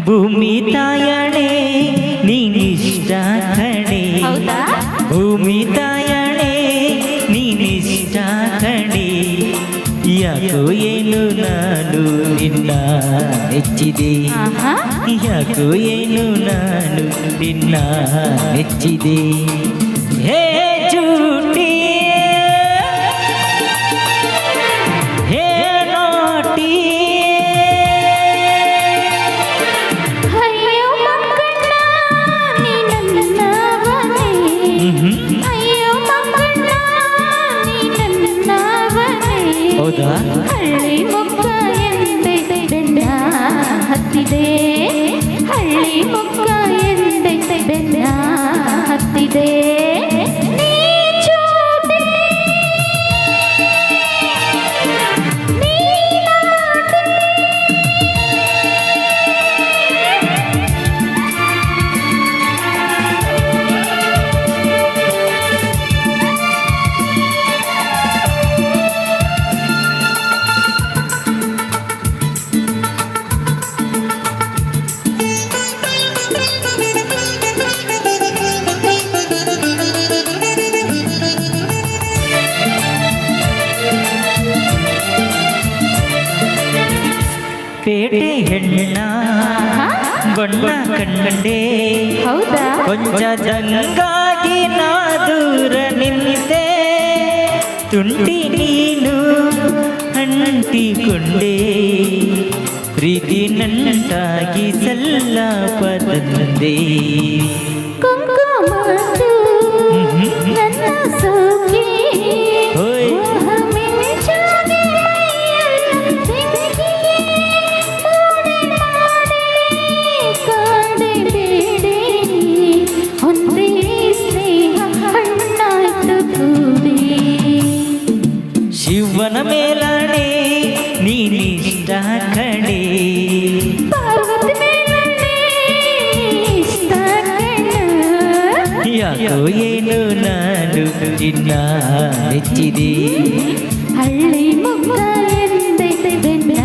ಭೂಮಿ ತಾಯಣೆ ನೀನಿಷ್ಟ ಕಣೆ ಭೂಮಿ ತಾಯಣೆ ನೀನಿಷ್ಟ ಕಣೆ ಯಾಕೋ ಏನು ನಾನು ನಿನ್ನ ನೆಚ್ಚಿದೆ ಯಾಕೋ ಏನು ನಾನು ನಿನ್ನ ನೆಚ್ಚಿದೆ ಹೇ ಚೂಟಿ ಹೇ ನೋಟಿ ಅಯ್ಯೋ ಮಕ್ಕಳ ನೀ ನನ್ನವನೇ ಅಯ್ಯೋ ಮಕ್ಕಳ ನೀ ನನ್ನವನೇ ಹೌದಾ ಹಳ್ಳಿ ಮುಕ್ಕ ಎಂದೆ ಬೆನ್ನ ಹತ್ತಿದೆ ಹಳ್ಳಿ ಮುಕ್ಕ ಎಂದೆ ಬೆನ್ನ ಹತ್ತಿದೆ ನೀ ಚೂಟಿ ನೀ ನಾಟಿ ಪೇಟೆ ಹೆಣ್ಣ ಬಣ್ಣ ಕಂಡೆ ಹೌದಾ ಕೊಂಚ ಜಂಗಾಗಿ ನಾ ದೂರ ನಿಂತೆ ತುಂಟಿ ನೀನು ಅಂಟಿಕೊಂಡೆ ಪ್ರೀತಿ ನನ್ನಂಟಾಗಿ ಸಲ್ಲಾಪ ತಂದೆ ಕುಂಕುಮದ್ದು ನನ್ನ ಸೋಕಿ ಹೋಯ್ ಮಿಂಚಾಗಿ ಮೈಯೆಲ್ಲ ಬೆಂಕಿ ಮೂಡೆ ಮಾಡಿ ಕಾಡೆ ಬೇಡಿ ಒಂದೇ ಸ್ನೇಹ ಹಣ್ಣಾಯ್ತು ಕೂಡಿ ಶಿವನ ಮೇಲಾಣೆ ನೀನಿಷ್ಟ ಕಣೆ ಪಾರ್ವತಿ ಮೇಲನೆ ಇಷ್ಟ ಕಣ ಯಾಕೋ ಏನು ನಾನು ನಿನ್ನ ನೆಚ್ಚಿದೆ ಹಳ್ಳಿ ಮುಗ್ಧ ಎಂದೆ ಬೆನ್ನ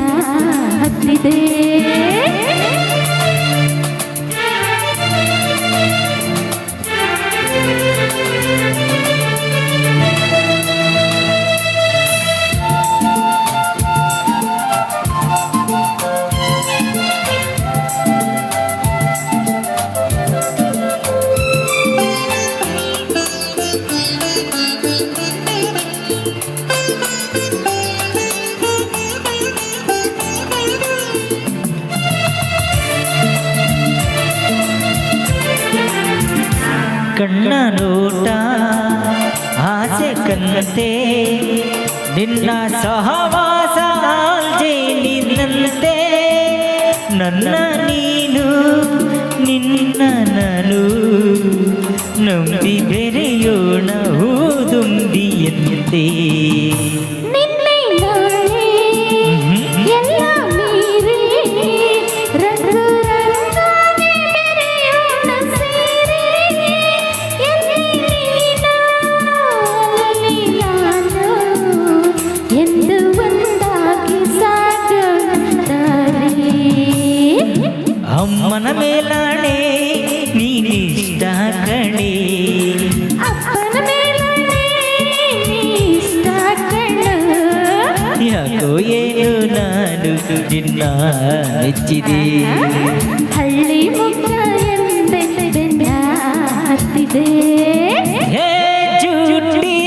ಹತ್ತಿದೆ ಕಣ್ಣ ನೋಟ ಆಸೆ ಕನ್ನತೆ ನಿನ್ನ ಸಹವಾಸ ನಿನ್ನಂತೆ ನನ್ನ ನೀನು ನಿನ್ನ ನಾನು ನಂಬಿ ಬೆರೆಯೋಣ ಹೂದುಂಬಿಯಂತೆ ನಿನ್ನೆ ನಾಳೆ ಎಲ್ಲ ಮೀರಿ ರಂಗು ರಂಗಾಗಿ ಮೆರೆಯೋಣ ಸೇರಿ ಎಲ್ಲಿ ನೀನು ಅಲ್ಲಿ ನಾನು ಎಂದು ಒಂದಾಗಿ ಸಾಗೋಣ ದಾರಿ ಅಮ್ಮನ ಮೇಲಾಣೆ ನೀನಿಷ್ಟ ಕಣೆ ಅಪ್ಪನ ಮೇಲನೆ ಇಷ್ಟ ಕಣ ಯಾಕೋ ಏನು ನಾನು ನಿನ್ನ ನೆಚ್ಚಿದೆ ಹಳ್ಳಿ ಮುಗ್ಧ ಎಂದೆ ಬೆನ್ನ ಹತ್ತಿದೆ ಹೇ ಚೂಟಿ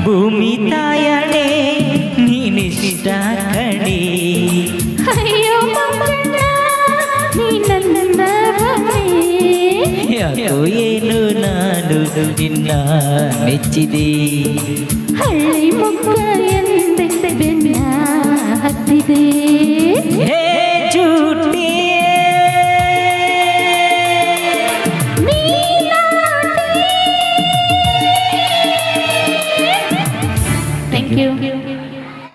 ಭೂಮಿ ತಾಯಣೆ ನೀನಿಷ್ಟ ಕಣೆ ಅಯ್ಯೋ ಮಕ್ಕಳ ನೀ ನನ್ನವನೇ ಯಾಕೋ ಏನು ನಾನು ನಿನ್ನ ನೆಚ್ಚಿದೆ ಹಳ್ಳಿ ಮುಗ್ಧ